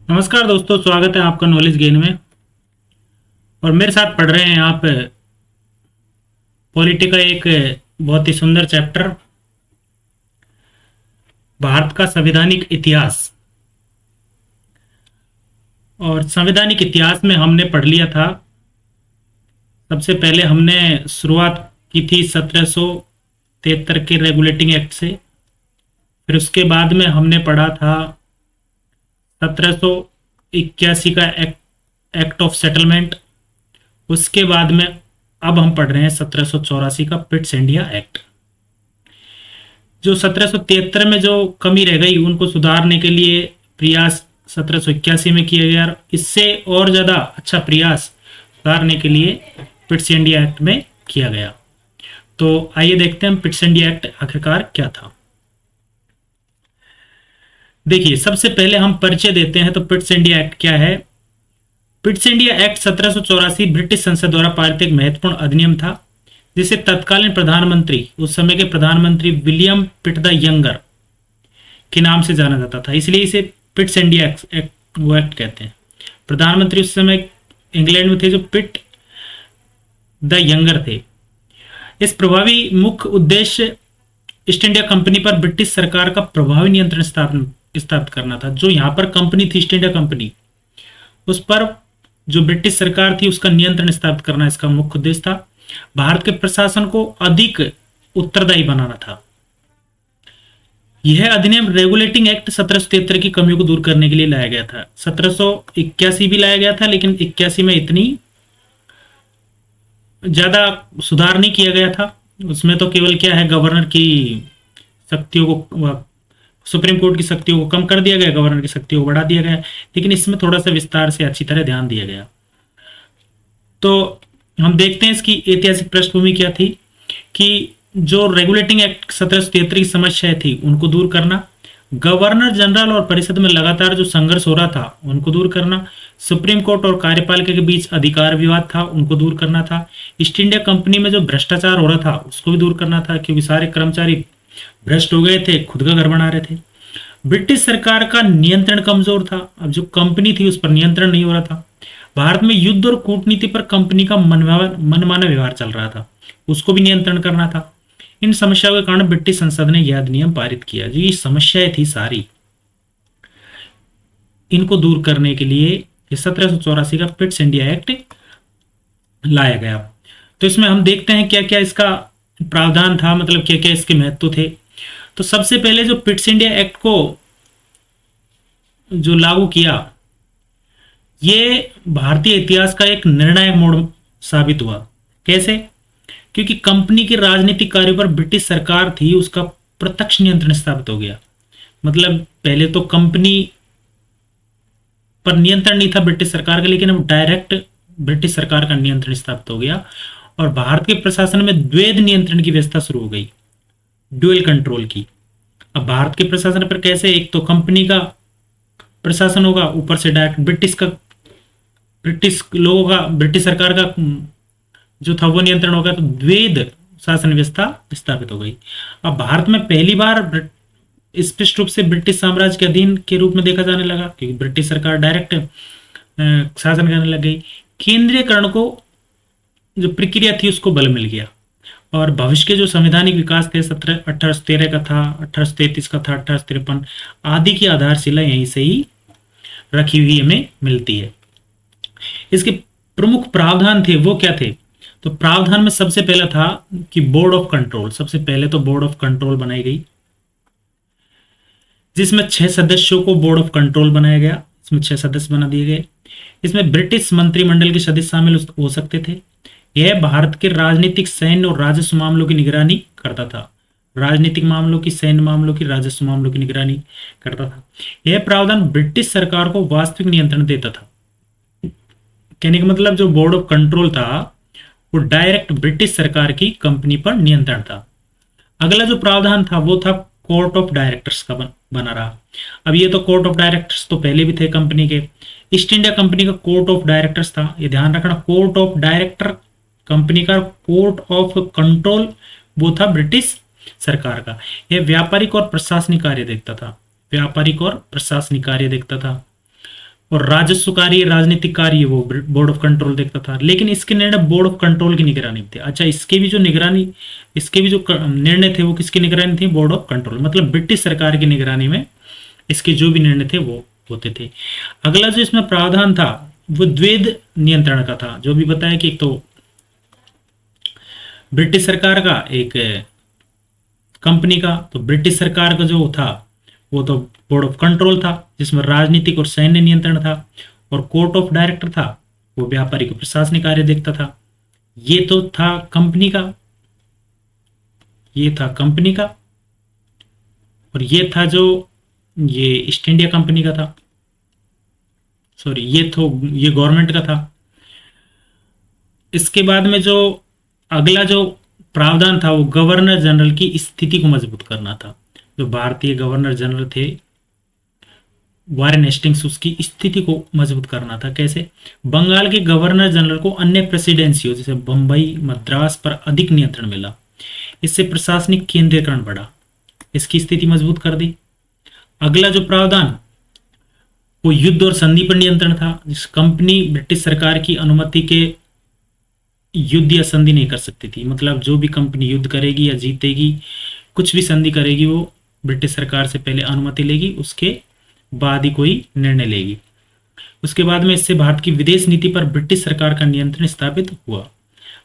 नमस्कार दोस्तों, स्वागत है आपका नॉलेज गेन में। और मेरे साथ पढ़ रहे हैं आप पॉलिटी का एक बहुत ही सुंदर चैप्टर, भारत का संवैधानिक इतिहास। और संवैधानिक इतिहास में हमने पढ़ लिया था, सबसे पहले हमने शुरुआत की थी 1773 के रेगुलेटिंग एक्ट से। फिर उसके बाद में हमने पढ़ा था 1781 का एक्ट ऑफ सेटलमेंट। उसके बाद में अब हम पढ़ रहे हैं 1784 का पिट्स इंडिया एक्ट। जो 1773 में जो कमी रह गई उनको सुधारने के लिए प्रयास 1781 में किया गया। इससे और ज़्यादा अच्छा प्रयास सुधारने के लिए पिट्स इंडिया एक्ट में किया गया। तो आइए देखते हैं पिट्स इंडिया एक्ट आखिरकार क्या था। देखिए, सबसे पहले हम परिचय देते हैं। तो पिट्स इंडिया एक्ट क्या है? पिट्स इंडिया एक्ट 1784 ब्रिटिश संसद द्वारा पारित एक महत्वपूर्ण अधिनियम था, जिसे तत्कालीन प्रधानमंत्री, उस समय के प्रधानमंत्री विलियम पिट द यंगर के नाम से जाना जाता था, इसलिए इसे पिट्स इंडिया एक्ट कहते हैं। प्रधानमंत्री उस समय इंग्लैंड में थे जो पिट द यंगर थे। इस प्रभावी मुख्य उद्देश्य ईस्ट इंडिया कंपनी पर ब्रिटिश सरकार का प्रभावी नियंत्रण स्थापित करना था। जो यहाँ पर कंपनी थी ईस्ट इंडिया कंपनी, उस पर जो ब्रिटिश सरकार थी उसका नियंत्रण स्थापित करना इसका मुख्य उद्देश्य था। भारत के प्रशासन को अधिक उत्तरदायी बनाना था। यह अधिनियम रेगुलेटिंग एक्ट 1773 की कमियों को दूर करने के लिए लाया गया था। 1781 भी लाया गया था, लेकिन 81 में इतनी ज्यादा सुधार नहीं किया गया था। उसमें तो केवल क्या है, गवर्नर की शक्तियों को, सुप्रीम कोर्ट की शक्तियों को कम कर दिया गया, गवर्नर की शक्तियों को बढ़ा दिया गया। लेकिन इसमें थोड़ा सा विस्तार से अच्छी तरह ध्यान दिया गया। तो हम देखते हैं इसकी ऐतिहासिक पृष्ठभूमि क्या थी कि जो रेगुलेटिंग एक्ट 1773 की समस्याएं थी उनको दूर करना, गवर्नर जनरल और परिषद में लगातार जो संघर्ष हो रहा था उनको दूर करना, सुप्रीम कोर्ट और कार्यपालिका के बीच अधिकार विवाद था उनको दूर करना था, ईस्ट इंडिया कंपनी में जो भ्रष्टाचार हो रहा था उसको भी दूर करना था, क्योंकि सारे कर्मचारी भ्रष्ट हो गए थे, खुद का घर बना रहे थे। ब्रिटिश सरकार का नियंत्रण कमजोर था, अब जो कंपनी थी उस पर नियंत्रण नहीं हो रहा था। भारत में युद्ध और कूटनीति पर कंपनी का मनमाना व्यवहार चल रहा था, उसको भी नियंत्रण करना था। इन समस्याओं के कारण ब्रिटिश संसद ने यह अधिनियम पारित किया। जो ये समस्याएं थी सारी, इनको दूर करने के लिए 1784 का पिट्स इंडिया एक्ट लाया गया। तो इसमें हम देखते हैं क्या क्या इसका प्रावधान था, मतलब क्या क्या इसके महत्व थे। तो सबसे पहले जो पिट्स इंडिया एक्ट को जो लागू किया, ये भारतीय इतिहास का एक निर्णायक मोड़ साबित हुआ। कैसे? क्योंकि कंपनी के राजनीतिक कार्यों पर ब्रिटिश सरकार थी उसका प्रत्यक्ष नियंत्रण स्थापित हो गया। मतलब पहले तो कंपनी पर नियंत्रण नहीं था ब्रिटिश सरकार का, लेकिन अब डायरेक्ट ब्रिटिश सरकार का नियंत्रण स्थापित हो गया। और भारत के प्रशासन में द्वैध नियंत्रण की व्यवस्था शुरू हो गई, ड्यूअल कंट्रोल की। अब भारत के प्रशासन पर कैसे, एक तो कंपनी का प्रशासन होगा, ऊपर से डायरेक्ट ब्रिटिश लोगों का, ब्रिटिश सरकार का जो था वो नियंत्रण होगा। तो द्वैध शासन व्यवस्था स्थापित हो गई। अब भारत में पहली बार स्पष्ट रूप से ब्रिटिश साम्राज्य के अधीन के रूप में देखा जाने लगा, क्योंकि ब्रिटिश सरकार डायरेक्ट शासन करने लग गई। केंद्रीयकरण को जो प्रक्रिया थी उसको बल मिल गया। और भविष्य के जो संवैधानिक विकास थे 1813 का था, 1833 का था, 1853 आदि की आधारशिला यहीं से ही रखी हुई हमें मिलती है। इसके प्रमुख प्रावधान थे वो क्या थे? तो प्रावधान में सबसे पहला था कि बोर्ड ऑफ कंट्रोल। सबसे पहले तो बोर्ड ऑफ कंट्रोल बनाई गई, जिसमें 6 सदस्यों को बोर्ड ऑफ कंट्रोल बनाया गया। इसमें 6 सदस्य बना दिए गए। इसमें ब्रिटिश मंत्रिमंडल के सदस्य शामिल हो सकते थे। यह भारत के राजनीतिक, सैन्य और राजस्व मामलों की निगरानी करता था। राजनीतिक मामलों की, सैन्य मामलों की, राजस्व मामलों की निगरानी करता था। यह प्रावधान ब्रिटिश सरकार को वास्तविक नियंत्रण देता था। कहने का मतलब जो बोर्ड ऑफ कंट्रोल था वो डायरेक्ट ब्रिटिश सरकार की कंपनी पर नियंत्रण था। अगला जो प्रावधान था वो था कोर्ट ऑफ डायरेक्टर्स का बना रहा। अब ये तो कोर्ट ऑफ डायरेक्टर्स तो पहले भी थे कंपनी के। ईस्ट इंडिया कंपनी का कोर्ट ऑफ डायरेक्टर्स था, ये ध्यान रखना। कोर्ट ऑफ डायरेक्टर कंपनी का, कोर्ट ऑफ कंट्रोल वो था ब्रिटिश सरकार का। यह व्यापारिक और प्रशासनिक कार्य देखता था। व्यापारिक और प्रशासनिक कार्य देखता था। और राजस्व कार्य, राजनीतिक कार्य वो बोर्ड ऑफ कंट्रोल देखता था। लेकिन इसके निर्णय बोर्ड ऑफ कंट्रोल की निगरानी में थे। अच्छा, इसके भी जो निर्णय थे वो किसकी निगरानी थी? बोर्ड ऑफ कंट्रोल, मतलब ब्रिटिश सरकार की निगरानी में इसके जो भी निर्णय थे वो होते थे। अगला जो इसमें प्रावधान था वो द्वैध नियंत्रण का था, जो भी बताया कि एक तो ब्रिटिश सरकार का, एक कंपनी का। तो ब्रिटिश सरकार का जो था वो तो बोर्ड ऑफ कंट्रोल था, जिसमें राजनीतिक और सैन्य नियंत्रण था, और कोर्ट ऑफ डायरेक्टर था, वो व्यापारिक और प्रशासनिक कार्य देखता था। ये तो था कंपनी का, ये था कंपनी का, और ये था जो ये ईस्ट इंडिया कंपनी का था, सॉरी ये गवर्नमेंट का था। इसके बाद में जो अगला जो प्रावधान था वो गवर्नर जनरल की स्थिति को मजबूत करना था। जो भारतीय गवर्नर जनरल थे वारेन हेस्टिंग्स, उसकी स्थिति को मजबूत करना था। कैसे? बंगाल के गवर्नर जनरल को अन्य प्रेसिडेंसियों जैसे बंबई, मद्रास पर अधिक नियंत्रण मिला। इससे प्रशासनिक केंद्रीकरण बढ़ा, इसकी स्थिति मजबूत कर दी। अगला जो प्रावधान वो युद्ध और संधि पर नियंत्रण था। जिस कंपनी ब्रिटिश सरकार की अनुमति के युद्ध या संधि नहीं कर सकती थी, मतलब जो भी कंपनी युद्ध करेगी या जीतेगी, कुछ भी संधि करेगी, वो ब्रिटिश सरकार से पहले अनुमति लेगी, उसके बाद ही कोई निर्णय लेगी। उसके बाद में इससे भारत की विदेश नीति पर ब्रिटिश सरकार का नियंत्रण स्थापित हुआ।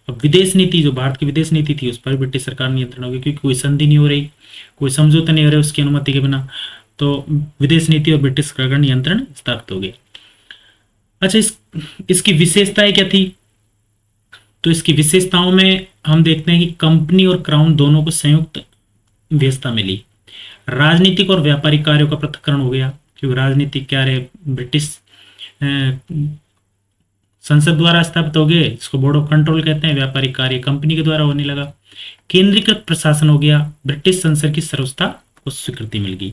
अब विदेश नीति, जो भारत की विदेश नीति थी, उस पर ब्रिटिश सरकार नियंत्रण हो गया, क्योंकि कोई संधि नहीं हो रही, कोई समझौता नहीं हो रहा उसकी अनुमति के बिना, तो विदेश नीति और ब्रिटिश सरकार का नियंत्रण स्थापित हो गया। अच्छा, इसकी विशेषताएं क्या थी? तो इसकी विशेषताओं में हम देखते हैं कि कंपनी और क्राउन दोनों को संयुक्त व्यवस्था मिली। राजनीतिक और व्यापारिक कार्यों का पृथक्करण हो गया, क्योंकि राजनीतिक कार्य ब्रिटिश संसद द्वारा स्थापित हो गए, इसको बोर्ड ऑफ कंट्रोल कहते हैं। व्यापारिक कार्य कंपनी के द्वारा होने लगा। केंद्रीकृत प्रशासन हो गया, ब्रिटिश संसद की सर्वोच्चता को स्वीकृति मिल गई।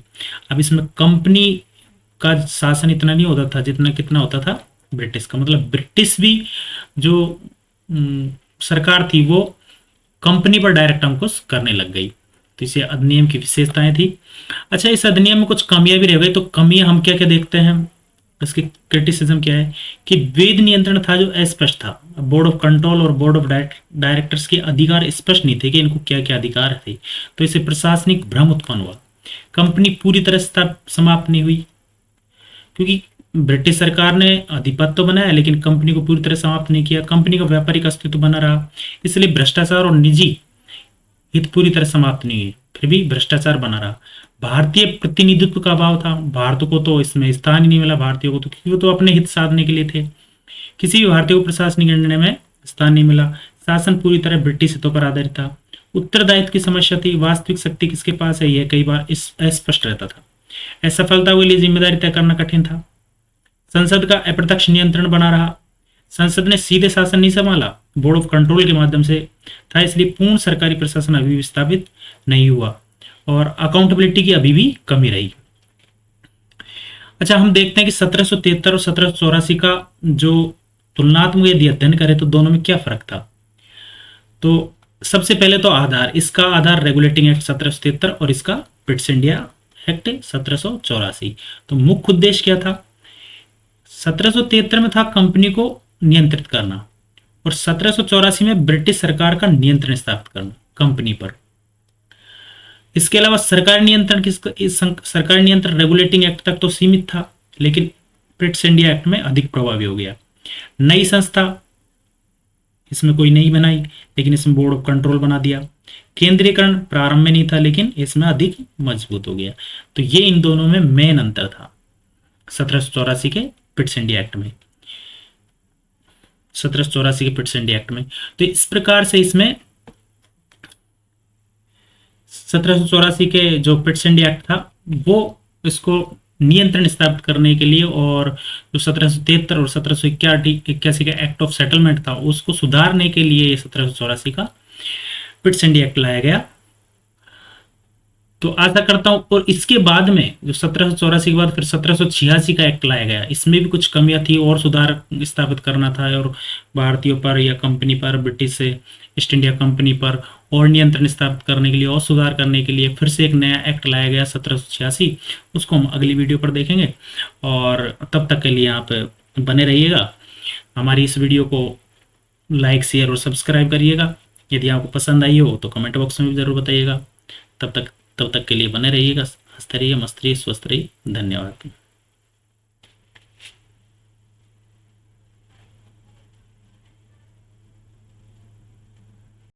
अब इसमें कंपनी का शासन इतना नहीं होता था जितना कितना होता था ब्रिटिश का, मतलब ब्रिटिश भी जो सरकार थी वो कंपनी पर डायरेक्ट अंकुश करने लग गई। तो इसे अधिनियम की विशेषताएं थी। अच्छा, इस अधिनियम में कुछ कमियां भी रह गई। तो कमियां हम क्या क्या देखते हैं, इसकी क्रिटिसिज्म क्या है कि वेद नियंत्रण था जो अस्पष्ट था। बोर्ड ऑफ कंट्रोल और बोर्ड ऑफ डायरेक्टर्स के अधिकार स्पष्ट नहीं थे कि इनको क्या क्या अधिकार थे, तो इससे प्रशासनिक भ्रम उत्पन्न हुआ। कंपनी पूरी तरह से समाप्त नहीं हुई, क्योंकि ब्रिटिश सरकार ने आधिपत्य तो बनाया लेकिन कंपनी को पूरी तरह समाप्त नहीं किया। कंपनी का व्यापारिक अस्तित्व बना रहा, इसलिए भ्रष्टाचार और निजी हित पूरी तरह समाप्त नहीं हुई, फिर भी भ्रष्टाचार बना रहा। भारतीय प्रतिनिधित्व का अभाव था, भारत को तो इसमें स्थान ही नहीं मिला भारतीयों को, तो क्योंकि वो तो अपने हित साधने के लिए थे। किसी भी भारतीय को प्रशासनिक निर्णय में स्थान नहीं मिला। शासन पूरी तरह ब्रिटिश हितों पर आधारित था। उत्तरदायित्व की समस्या थी, वास्तविक शक्ति किसके पास है यह कई बार अस्पष्ट रहता था। असफलता के लिए जिम्मेदारी तय करना कठिन था। संसद का अप्रत्यक्ष नियंत्रण बना रहा, संसद ने सीधे शासन नहीं संभाला, बोर्ड ऑफ कंट्रोल के माध्यम से था, इसलिए पूर्ण सरकारी प्रशासन अभी भी स्थापित नहीं हुआ और अकाउंटेबिलिटी की अभी भी कमी रही। अच्छा, हम देखते हैं कि 1773 और 1784 का जो तुलनात्मक यदि अध्ययन करें तो दोनों में क्या फर्क था। तो सबसे पहले तो आधार, इसका आधार रेगुलेटिंग एक्ट 1773 और इसका ब्रिटिश इंडिया एक्ट 1784। तो मुख्य उद्देश्य क्या था? 1773 में था कंपनी को नियंत्रित करना और 1784 में ब्रिटिश सरकार का नियंत्रण स्थापित करना कंपनी पर। इसके अलावा सरकारी नियंत्रण रेगुलेटिंग एक्ट तक तो सीमित था, लेकिन ब्रिटिश इंडिया एक्ट में अधिक प्रभावी हो गया। नई संस्था इसमें कोई नहीं बनाई, लेकिन इसमें बोर्ड ऑफ कंट्रोल बना दिया। केंद्रीकरण प्रारंभ में नहीं था, लेकिन इसमें अधिक मजबूत हो गया। तो ये इन दोनों में मेन अंतर था 1784 के ब्रिटिश इंडिया एक्ट में, 1784 के ब्रिटिश इंडिया एक्ट में। तो इस प्रकार से इसमें 1784 के जो ब्रिटिश इंडिया एक्ट था वो इसको नियंत्रण स्थापित करने के लिए, और जो 1773 और 1781 का एक्ट ऑफ सेटलमेंट था उसको सुधारने के लिए 1784 का ब्रिटिश इंडिया एक्ट लाया गया। तो आशा करता हूँ। और इसके बाद में जो 1784 के बाद फिर 1786 का एक्ट लाया गया, इसमें भी कुछ कमियां थी और सुधार स्थापित करना था, और भारतीयों पर या कंपनी पर, ब्रिटिश से ईस्ट इंडिया कंपनी पर और नियंत्रण स्थापित करने के लिए और सुधार करने के लिए फिर से एक नया एक्ट लाया गया 1786। उसको हम अगली वीडियो पर देखेंगे। और तब तक के लिए आप बने रहिएगा। हमारी इस वीडियो को लाइक, शेयर और सब्सक्राइब करिएगा। यदि आपको पसंद आई हो तो कमेंट बॉक्स में भी ज़रूर बताइएगा। तब तक के लिए बने रहिएगा। हंसते रहिए, मस्त रहिए, स्वस्थ रहिए। धन्यवाद।